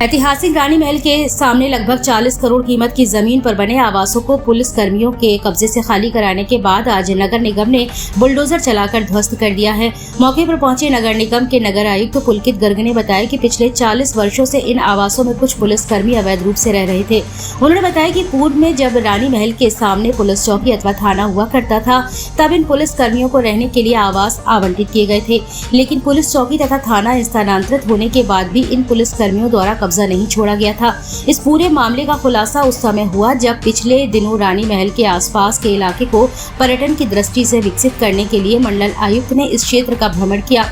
ऐतिहासिक रानी महल के सामने लगभग 40 करोड़ कीमत की जमीन पर बने आवासों को पुलिस कर्मियों के कब्जे से खाली कराने के बाद आज नगर निगम ने बुलडोजर चलाकर ध्वस्त कर दिया है। मौके पर पहुंचे नगर निगम के नगर आयुक्त पुलकित गर्ग ने बताया कि पिछले 40 वर्षों से इन आवासों में कुछ पुलिस कर्मी अवैध रूप से रह रहे थे। उन्होंने बताया कि पूर्व में जब रानी महल के सामने पुलिस चौकी अथवा थाना हुआ करता था तब इन पुलिस कर्मियों को रहने के लिए आवास आवंटित किए गए थे, लेकिन पुलिस चौकी तथा थाना स्थानांतरित होने के बाद भी इन पुलिस कर्मियों द्वारा कब्जा नहीं छोड़ा गया था। इस पूरे मामले का खुलासा उस समय हुआ जब पिछले दिनों रानी महल के आसपास के इलाके को पर्यटन की दृष्टि से विकसित करने के लिए मंडल आयुक्त ने इस क्षेत्र का भ्रमण किया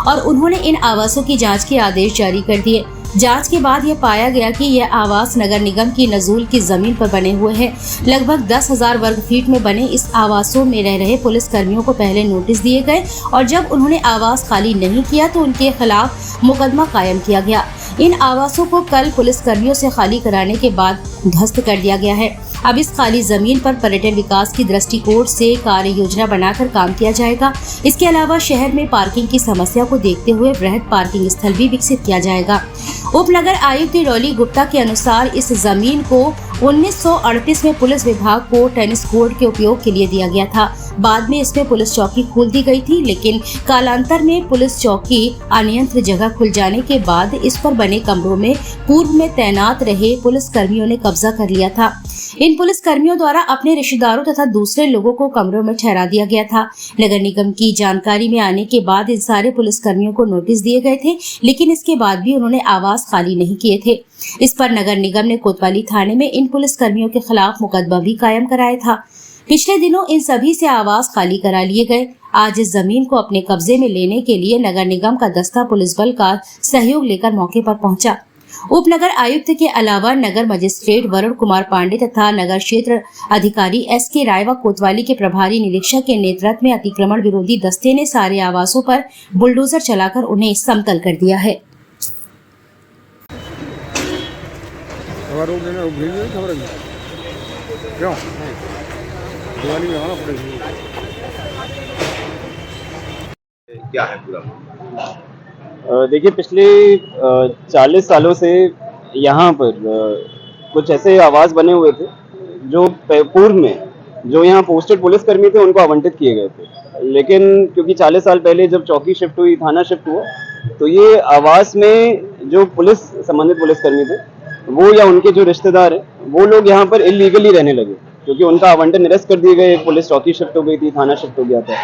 और उन्होंने इन आवासों की जांच के आदेश जारी कर दिए। जांच के बाद यह पाया गया कि यह आवास नगर निगम की नजूल की जमीन पर बने हुए हैं। लगभग 10,000 वर्ग फीट में बने इस आवासों में रह रहे पुलिस कर्मियों को पहले नोटिस दिए गए और जब उन्होंने आवास खाली नहीं किया तो उनके खिलाफ मुकदमा कायम किया गया। इन आवासों को कल पुलिस कर्मियों से खाली कराने के बाद ध्वस्त कर दिया गया है। अब इस खाली जमीन पर पर्यटन विकास की दृष्टिकोण से कार्य योजना बनाकर काम किया जाएगा। इसके अलावा शहर में पार्किंग की समस्या को देखते हुए वृहद पार्किंग स्थल भी विकसित किया जाएगा। उप नगर आयुक्त रॉली गुप्ता के अनुसार इस जमीन को 1938 में पुलिस विभाग को टेनिस कोर्ट के उपयोग के लिए दिया गया था। बाद में इसमें पुलिस चौकी खोल दी गई थी, लेकिन कालांतर में पुलिस चौकी अनियंत्रित जगह खुल जाने के बाद इस पर बने कमरों में पूर्व में तैनात रहे पुलिस कर्मियों ने कब्जा कर लिया था। इन पुलिस कर्मियों द्वारा अपने रिश्तेदारों तथा दूसरे लोगों को कमरों में ठहरा दिया गया था। नगर निगम की जानकारी में आने के बाद इन सारे पुलिस कर्मियों को नोटिस दिए गए थे, लेकिन इसके बाद भी उन्होंने आवास खाली नहीं किए थे। इस पर नगर निगम ने कोतवाली थाने में इन पुलिस कर्मियों के खिलाफ मुकदमा भी कायम कराया था। पिछले दिनों इन सभी से आवास खाली करा लिए गए। आज इस जमीन को अपने कब्जे में लेने के लिए नगर निगम का दस्ता पुलिस बल का सहयोग लेकर मौके पर पहुंचा। उप नगर आयुक्त के अलावा नगर मजिस्ट्रेट वरुण कुमार पांडे तथा नगर क्षेत्र अधिकारी SK राय व कोतवाली के प्रभारी निरीक्षक के नेतृत्व में अतिक्रमण विरोधी दस्ते ने सारे आवासों पर बुलडोजर चलाकर उन्हें समतल कर दिया है। क्या है पूरा? देखिए, पिछले 40 सालों से यहाँ पर कुछ ऐसे आवास बने हुए थे जो पूर्व में जो यहाँ पोस्टेड पुलिसकर्मी थे उनको आवंटित किए गए थे, लेकिन क्योंकि 40 साल पहले जब चौकी शिफ्ट हुई, थाना शिफ्ट हुआ, तो ये आवास में जो संबंधित पुलिसकर्मी थे वो या उनके जो रिश्तेदार हैं वो लोग यहाँ पर इलीगली रहने लगे, क्योंकि उनका आवंटन निरस्त कर दिए गए। पुलिस चौकी शिफ्ट हो गई थी, थाना शिफ्ट हो गया था।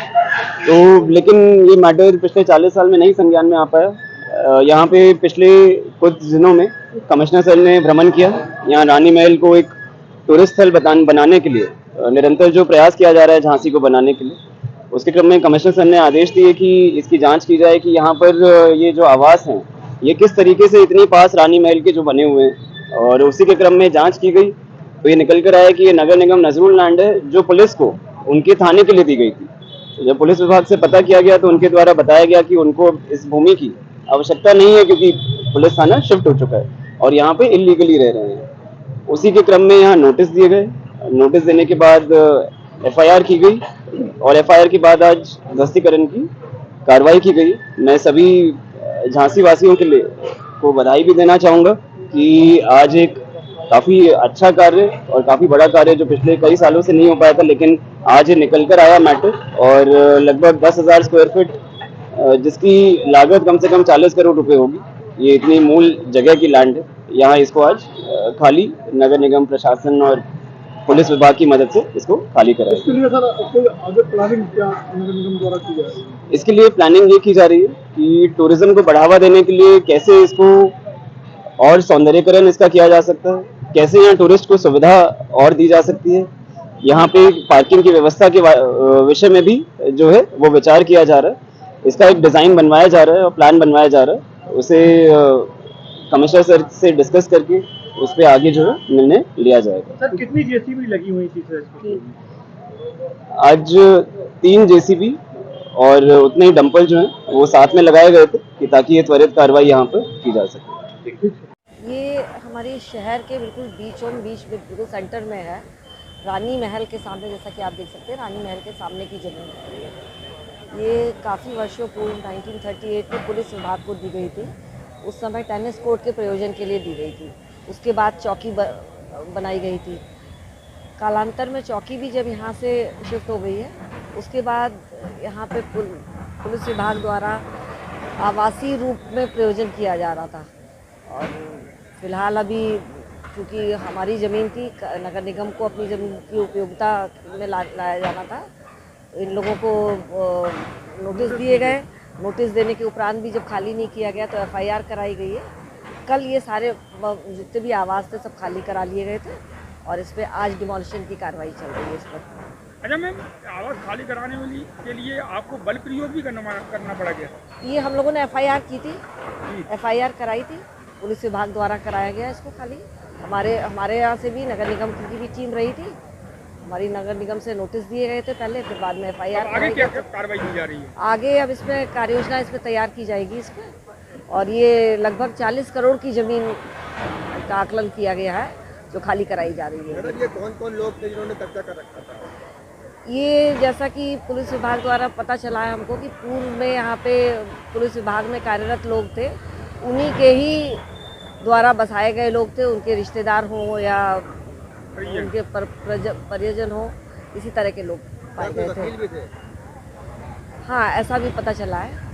तो लेकिन ये मैटर पिछले 40 साल में नहीं संज्ञान में आ पाया। यहाँ पे पिछले कुछ दिनों में कमिश्नर सर ने भ्रमण किया। यहाँ रानी महल को एक टूरिस्ट स्थल बनाने के लिए निरंतर जो प्रयास किया जा रहा है झांसी को बनाने के लिए, उसके क्रम में कमिश्नर सर ने आदेश दिए कि इसकी जांच की जाए कि यहाँ पर ये जो आवास हैं ये किस तरीके से इतनी पास रानी महल के जो बने हुए हैं, और उसी के क्रम में जांच की गई तो ये निकल कर आया कि ये नगर निगम नजरूल लैंड है जो पुलिस को उनके थाने के लिए दी गई थी। तो जब पुलिस विभाग से पता किया गया तो उनके द्वारा बताया गया कि उनको इस भूमि की आवश्यकता नहीं है, क्योंकि पुलिस थाना शिफ्ट हो चुका है और यहाँ पे इलीगली रह रहे हैं। उसी के क्रम में यहाँ नोटिस दिए गए। नोटिस देने के बाद FIR की गई और FIR के बाद आज ध्वस्तीकरण की कार्रवाई की गई। मैं सभी झांसी वासियों के लिए को बधाई भी देना चाहूँगा कि आज एक काफ़ी अच्छा कार्य और काफ़ी बड़ा कार्य जो पिछले कई सालों से नहीं हो पाया था, लेकिन आज ये निकल कर आया मैटर। और लगभग 10,000 स्क्वायर फीट जिसकी लागत कम से कम 40 करोड़ रुपए होगी, ये इतनी मूल जगह की लैंड है। यहाँ इसको आज खाली नगर निगम प्रशासन और पुलिस विभाग की मदद से इसको खाली कराया। इसके लिए सर कोई आगे प्लानिंग क्या नगर निगम द्वारा की जा रही है? इसके लिए प्लानिंग ये की जा रही है कि टूरिज्म को बढ़ावा देने के लिए कैसे इसको और सौंदर्यीकरण इसका किया जा सकता है, कैसे यहाँ टूरिस्ट को सुविधा और दी जा सकती है। यहाँ पे पार्किंग की व्यवस्था के विषय में भी जो है वो विचार किया जा रहा है। इसका एक डिज़ाइन बनवाया जा रहा है और प्लान बनवाया जा रहा है। उसे कमिश्नर सर से डिस्कस करके उस पर आगे जो है निर्णय लिया जाएगा। सर कितनी JCB लगी हुई थी सर? आज 3 JCB और उतने ही डंपर जो हैं वो साथ में लगाए गए थे कि ताकि ये त्वरित कार्रवाई यहाँ पर की जा सके। ये हमारे शहर के बिल्कुल बीचों बीच बिल्कुल सेंटर में है, रानी महल के सामने। जैसा कि आप देख सकते हैं, रानी महल के सामने की जमीन है। ये काफ़ी वर्षों पूर्व 1938 में पुलिस विभाग को दी गई थी उस समय टेनिस कोर्ट के प्रयोजन के लिए दी गई थी। उसके बाद चौकी बनाई गई थी। कालांतर में चौकी भी जब यहाँ से शिफ्ट हो गई है, उसके बाद यहाँ पे पुलिस विभाग द्वारा आवासीय रूप में प्रयोजन किया जा रहा था। और फिलहाल अभी चूँकि हमारी ज़मीन थी, नगर निगम को अपनी ज़मीन की उपयोगिता में लाया जाना था, तो इन लोगों को नोटिस दिए गए। नोटिस देने के उपरांत भी जब खाली नहीं किया गया तो एफआईआर कराई गई है। कल ये सारे जितने भी आवास थे सब खाली करा लिए गए थे और इस पर आज डिमोलिशन की कार्रवाई चल रही है इस पर। अच्छा मैम, आवास खाली कराने के लिए आपको बल प्रयोग भी करना पड़ा गया? ये हम लोगों ने एफआईआर की थी, एफआईआर कराई थी, पुलिस विभाग द्वारा कराया गया इसको खाली। हमारे यहाँ से भी नगर निगम की भी टीम रही थी। हमारी नगर निगम से नोटिस दिए गए थे पहले, फिर बाद में एफआईआर। आगे क्या कार्रवाई की जा रही है? आगे अब इसमें कार्ययोजना इसमें तैयार की जाएगी इसमें, और ये लगभग 40 करोड़ की ज़मीन का आकलन किया गया है जो खाली कराई जा रही है। ये कौन कौन लोग थे जिन्होंने कब्जा कर रखा था? ये जैसा कि पुलिस विभाग द्वारा पता चला है हमको कि पूर्व में यहाँ पे पुलिस विभाग में कार्यरत लोग थे, उन्हीं के ही द्वारा बसाए गए लोग थे, उनके रिश्तेदार हों या उनके परिजन हो, इसी तरह के लोग पाए गए थे। हाँ, ऐसा भी पता चला है।